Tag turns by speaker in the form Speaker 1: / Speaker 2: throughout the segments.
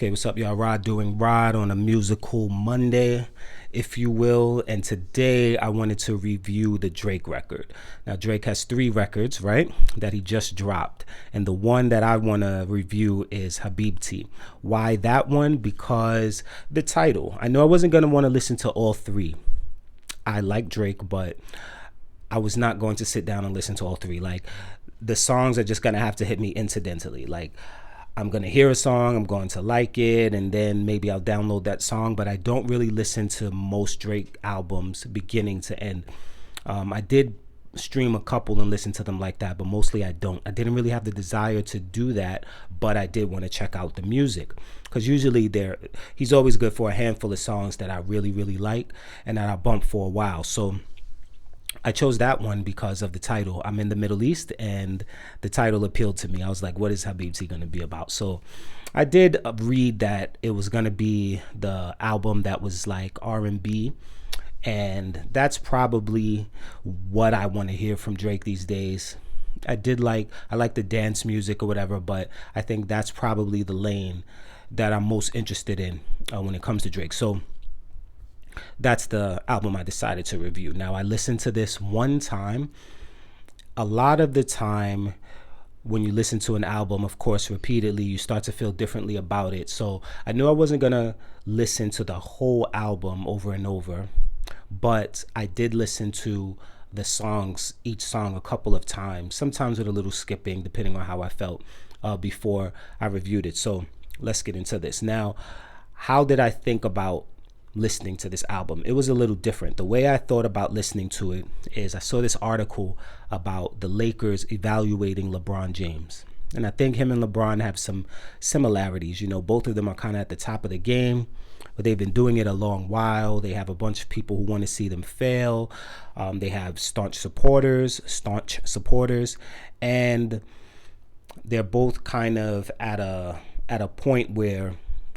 Speaker 1: Okay, what's up, y'all? Rod doing Rod on a musical Monday, if you will. And today I wanted to review the Drake record. Now, Drake has 3 records, right, that he just dropped. And the one that I want to review is Habibti. Why that one? Because the title. I know I wasn't going to want to listen to all 3. I like Drake, but I was not going to sit down and listen to all 3. Like, the songs are just going to have to hit me incidentally. Like, I'm going to hear a song, I'm going to like it, and then maybe I'll download that song. But I don't really listen to most Drake albums beginning to end. I did stream a couple and listen to them like that, but mostly I don't. I didn't really have the desire to do that, but I did want to check out the music. Because usually he's always good for a handful of songs that I really, really like and that I bump for a while. So I chose that one because of the title. I'm in the Middle East, and the title appealed to me. I was like, what is Habibti going to be about? So I did read that it was going to be the album that was like R&B, and that's probably what I want to hear from Drake these days. I like the dance music or whatever, but I think that's probably the lane that I'm most interested in when it comes to Drake. So that's the album I decided to review. Now, I listened to this one time. A lot of the time when you listen to an album, of course, repeatedly, you start to feel differently about it. So I knew I wasn't going to listen to the whole album over and over, but I did listen to the songs, each song a couple of times, sometimes with a little skipping, depending on how I felt before I reviewed it. So let's get into this. Now, how did I think about listening to this album? It was a little different. The way I thought about listening to it is I saw this article about the Lakers evaluating LeBron James. And I think him and LeBron have some similarities. You know, both of them are kind of at the top of the game, but they've been doing it a long while. They have a bunch of people who want to see them fail. They have staunch supporters, and they're both kind of at a point where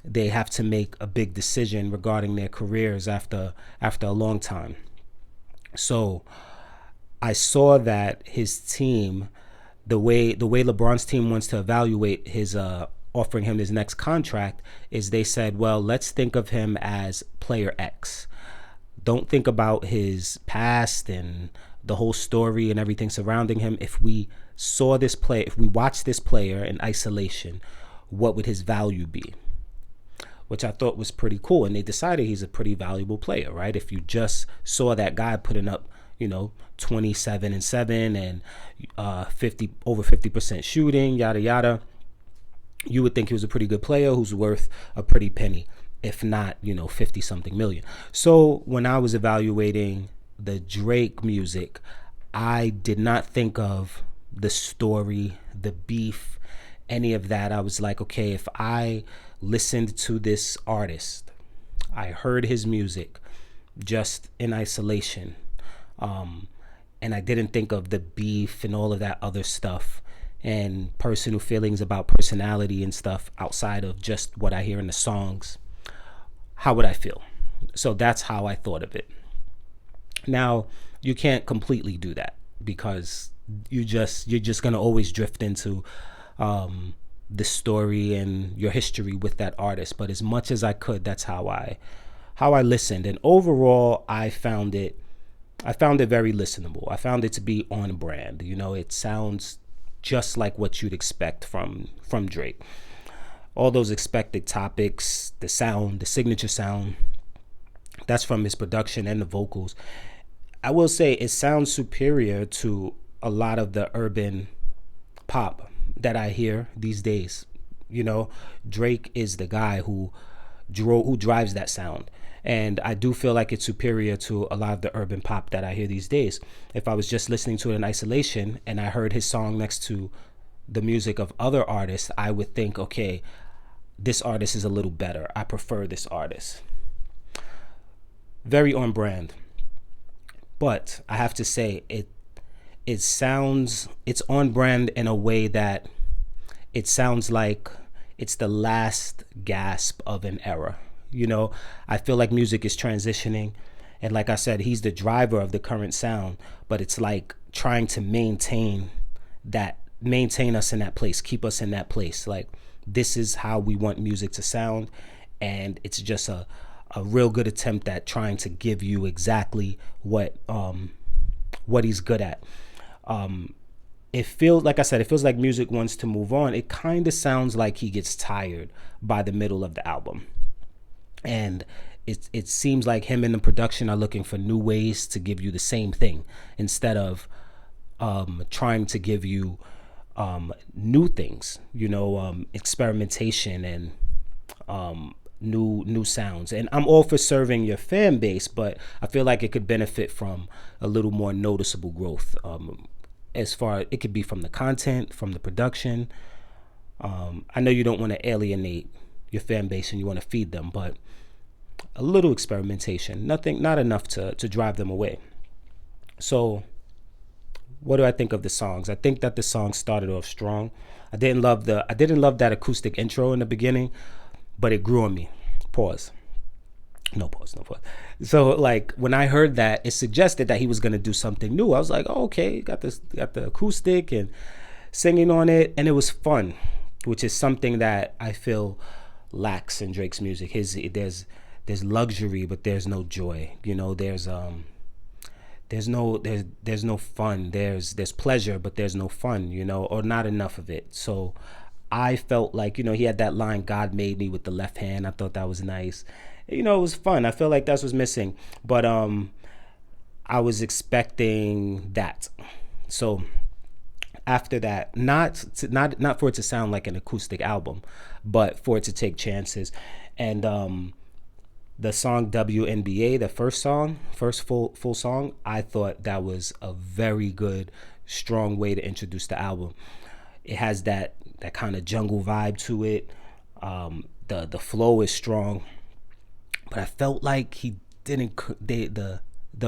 Speaker 1: they have to make a big decision regarding their careers after a long time. So I saw that his team, the way LeBron's team wants to evaluate his offering him his next contract is they said, well, let's think of him as player X. Don't think about his past and the whole story and everything surrounding him. If we watched this player in isolation, what would his value be? Which I thought was pretty cool. And they decided he's a pretty valuable player, right? If you just saw that guy putting up, 27 and 7 and over 50% shooting, yada, yada, you would think he was a pretty good player who's worth a pretty penny, if not, 50 something million. So when I was evaluating the Drake music, I did not think of the story, the beef, any of that. I was like, okay, if I listened to this artist, I heard his music just in isolation, and I didn't think of the beef and all of that other stuff and personal feelings about personality and stuff outside of just what I hear in the songs, how would I feel? So that's how I thought of it. Now, you can't completely do that because you're just going to always drift into the story and your history with that artist. But as much as I could, that's how I listened. And overall, I found it very listenable. I found it to be on brand. It sounds just like what you'd expect from Drake. All those expected topics, the sound, the signature sound, that's from his production and the vocals. I will say it sounds superior to a lot of the urban pop that I hear these days. Drake is the guy who drives that sound. And I do feel like it's superior to a lot of the urban pop that I hear these days. If I was just listening to it in isolation and I heard his song next to the music of other artists, I would think, okay, this artist is a little better. I prefer this artist. Very on brand. But I have to say, it's on brand in a way that it sounds like it's the last gasp of an era. I feel like music is transitioning, and like I said, he's the driver of the current sound, but it's like trying to maintain us in that place, keep us in that place. Like, this is how we want music to sound, and it's just a real good attempt at trying to give you exactly what he's good at. It feels like I said, it feels like music wants to move on. It kind of sounds like he gets tired by the middle of the album, and it seems like him and the production are looking for new ways to give you the same thing instead of trying to give you new things, experimentation and new sounds. And I'm all for serving your fan base, but I feel like it could benefit from a little more noticeable growth. As far it could be from the content, from the production. I know you don't want to alienate your fan base and you want to feed them, but a little experimentation, not enough to drive them away. So what do I think of the songs? I think that the song started off strong. I didn't love that acoustic intro in the beginning, but it grew on me. Pause. No pause. So like when I heard that, it suggested that he was gonna do something new. I was like, oh, okay, got the acoustic and singing on it, and it was fun, which is something that I feel lacks in Drake's music. There's luxury, but there's no joy. There's no fun. There's pleasure, but there's no fun, or not enough of it. So I felt like, he had that line, God made me with the left hand. I thought that was nice. It was fun. I feel like that's what's missing. But I was expecting that. So after that, not for it to sound like an acoustic album, but for it to take chances. And the song WNBA, the first full song, I thought that was a very good, strong way to introduce the album. It has that kind of jungle vibe to it. The flow is strong, but I felt like the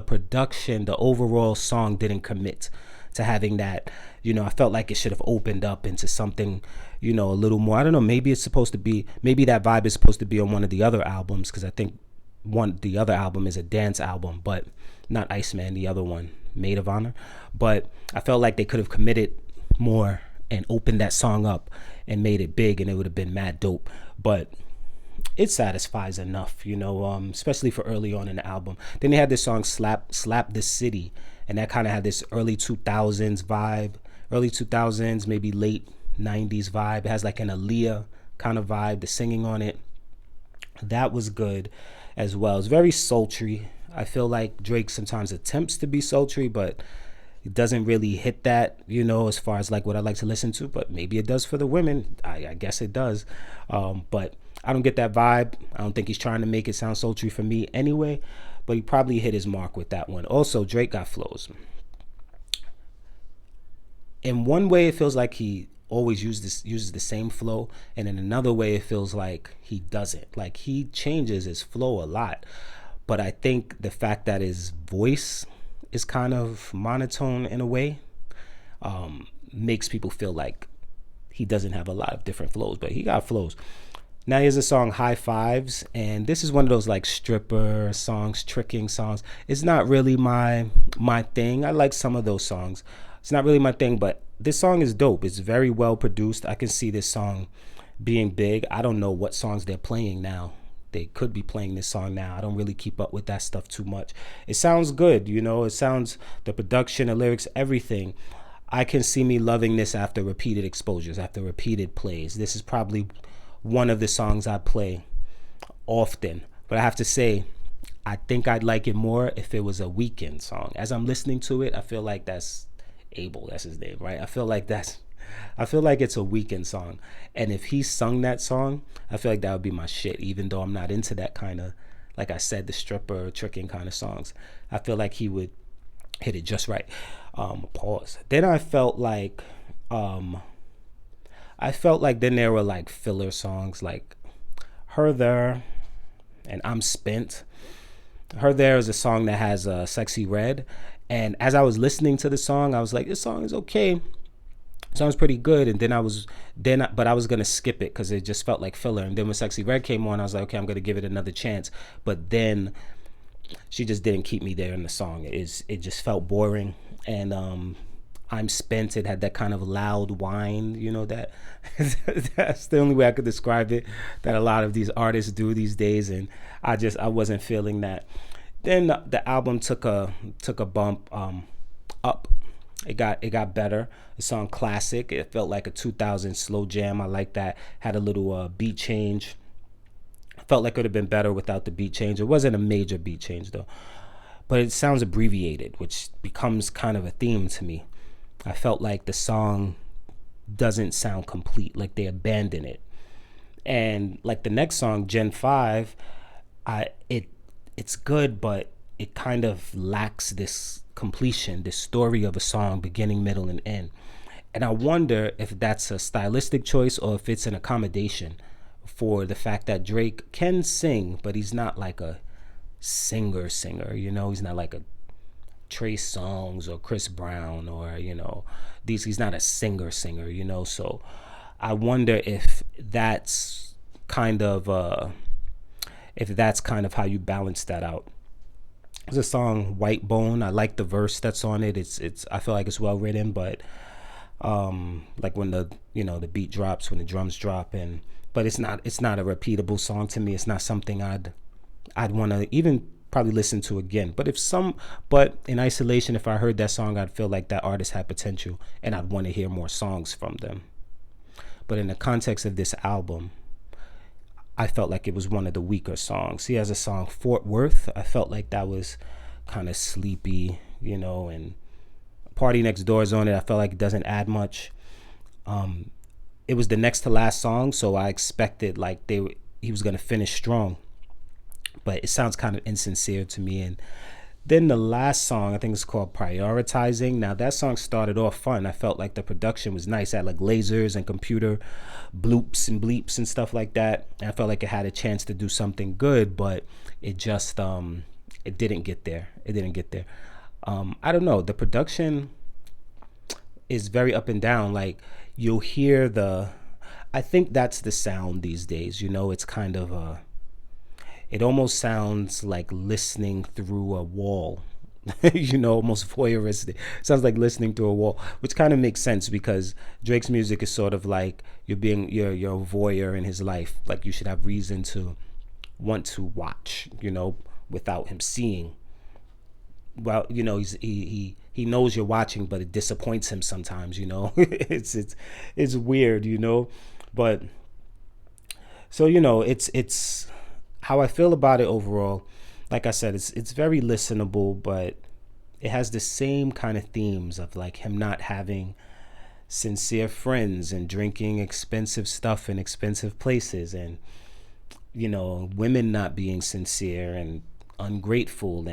Speaker 1: production, the overall song didn't commit to having that. I felt like it should have opened up into something, a little more. I don't know. Maybe that vibe is supposed to be on one of the other albums, because I think the other album is a dance album, but not Iceman, the other one, Maid of Honor. But I felt like they could have committed more and opened that song up and made it big, and it would have been mad dope. But it satisfies enough, especially for early on in the album. Then they had this song Slap the City, and that kind of had this early 2000s vibe, maybe late 90s vibe. It has like an Aaliyah kind of vibe, the singing on it. That was good as well. It's very sultry. I feel like Drake sometimes attempts to be sultry, but it doesn't really hit that, as far as like what I like to listen to. But maybe it does for the women. I guess it does. But I don't get that vibe. I don't think he's trying to make it sound sultry for me anyway. But he probably hit his mark with that one. Also, Drake got flows. In one way, it feels like he always uses the same flow, and in another way, it feels like he doesn't. Like he changes his flow a lot. But I think the fact that his voice is kind of monotone in a way makes people feel like he doesn't have a lot of different flows, but he got flows. Now here's a song, High Fives, and this is one of those like stripper songs, tricking songs. It's not really my thing. I like some of those songs. It's not really my thing, but this song is dope. It's very well produced. I can see this song being big. I don't know what songs they're playing now. They could be playing this song now. I don't really keep up with that stuff too much. It sounds good, it sounds, the production, the lyrics, everything. I can see me loving this after repeated exposures, after repeated plays. This is probably one of the songs I play often. But I have to say, I think I'd like it more if it was a Weeknd song. As I'm listening to it, I feel like that's Abel, that's his name, right? I feel like it's a Weeknd song. And if he sung that song, I feel like that would be my shit, even though I'm not into that kind of, like I said, the stripper tricking kind of songs. I feel like he would hit it just right. Pause. Then I felt like then there were like filler songs like Her There and I'm Spent. Her There is a song that has Sexy Red. And as I was listening to the song, I was like, this song is okay. Sounds pretty good. And but I was going to skip it because it just felt like filler. And then when Sexy Red came on, I was like, okay, I'm going to give it another chance. But then she just didn't keep me there in the song. It just felt boring. And I'm spent. It had that kind of loud whine, that that's the only way I could describe it, that a lot of these artists do these days. And I wasn't feeling that. Then the album took a bump up. It got better. The song Classic, it felt like a 2000 slow jam. I like that. Had a little beat change. Felt like it would have been better without the beat change. It wasn't a major beat change though, but it sounds abbreviated, which becomes kind of a theme to me. I felt like the song doesn't sound complete, like they abandon it. And like the next song, Gen 5, I it it's good, but it kind of lacks this completion, this story of a song, beginning, middle, and end. And I wonder if that's a stylistic choice or if it's an accommodation for the fact that Drake can sing, but he's not like a singer, he's not like a Trey Songz or Chris Brown, or these he's not a singer, so I wonder kind of if that's kind of how you balance that out. There's a song White Bone. I like the verse that's on it. It's I feel like it's well written, but like when the beat drops, when the drums drop, and but it's not a repeatable song to me. It's not something I'd want to even probably listen to again. But in isolation, if I heard that song, I'd feel like that artist had potential and I'd want to hear more songs from them. But in the context of this album, I felt like it was one of the weaker songs. He has a song Fort Worth. I felt like that was kind of sleepy, and Party Next Door's on it. I felt like it doesn't add much. It was the next to last song, so I expected like he was gonna finish strong, but it sounds kind of insincere to me. And then the last song, I think it's called Prioritizing. Now that song started off fun. I felt like the production was nice. It had like lasers and computer bloops and bleeps and stuff like that. And I felt like it had a chance to do something good, but it just it didn't get there. I don't know. The production is very up and down. Like you'll hear I think that's the sound these days. It's kind of it almost sounds like listening through a wall, almost voyeuristic. Sounds like listening through a wall, which kind of makes sense because Drake's music is sort of like you're a voyeur in his life. Like you should have reason to want to watch, without him seeing. Well, he knows you're watching, but it disappoints him sometimes. It's weird, but so it's how I feel about it overall. Like I said, it's very listenable, but it has the same kind of themes of like him not having sincere friends and drinking expensive stuff in expensive places, and women not being sincere and ungrateful,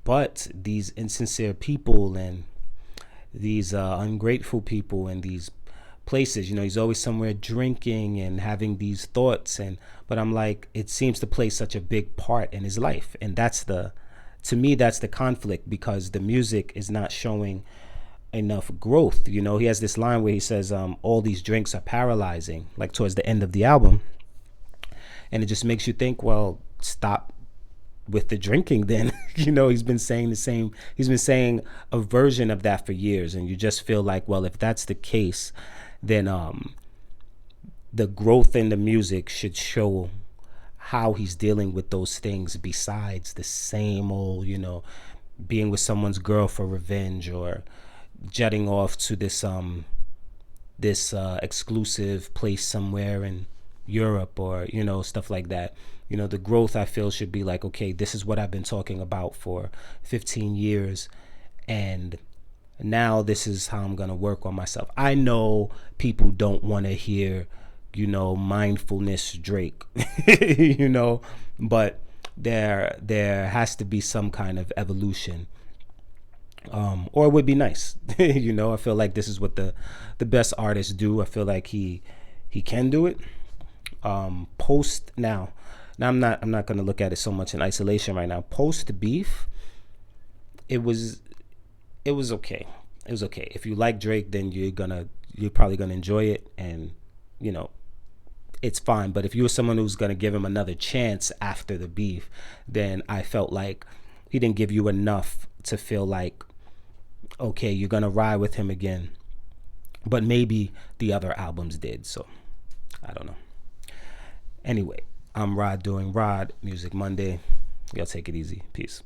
Speaker 1: but these insincere people and these ungrateful people in these places, he's always somewhere drinking and having these thoughts, but I'm like, it seems to play such a big part in his life, and to me that's the conflict, because the music is not showing enough growth. He has this line where he says all these drinks are paralyzing, like towards the end of the album, and it just makes you think, well, stop with the drinking then. He's been saying a version of that for years, and you just feel like, well, if that's the case, then the growth in the music should show how he's dealing with those things besides the same old, being with someone's girl for revenge, or jetting off to this exclusive place somewhere in Europe, or stuff like that. The growth, I feel, should be like, okay, this is what I've been talking about for 15 years, and now this is how I'm going to work on myself. I know people don't want to hear, mindfulness Drake, but there has to be some kind of evolution, or it would be nice. I feel like this is what the best artists do. I feel like he can do it. Post now I'm not going to look at it so much in isolation right now. Post beef, it was okay. It was okay. If you like Drake, then you're probably gonna enjoy it, and it's fine. But if you were someone who's gonna give him another chance after the beef, then I felt like he didn't give you enough to feel like okay, you're gonna ride with him again. But maybe the other albums did. So I don't know. Anyway, I'm Rod doing Rod Music Monday. Y'all take it easy. Peace.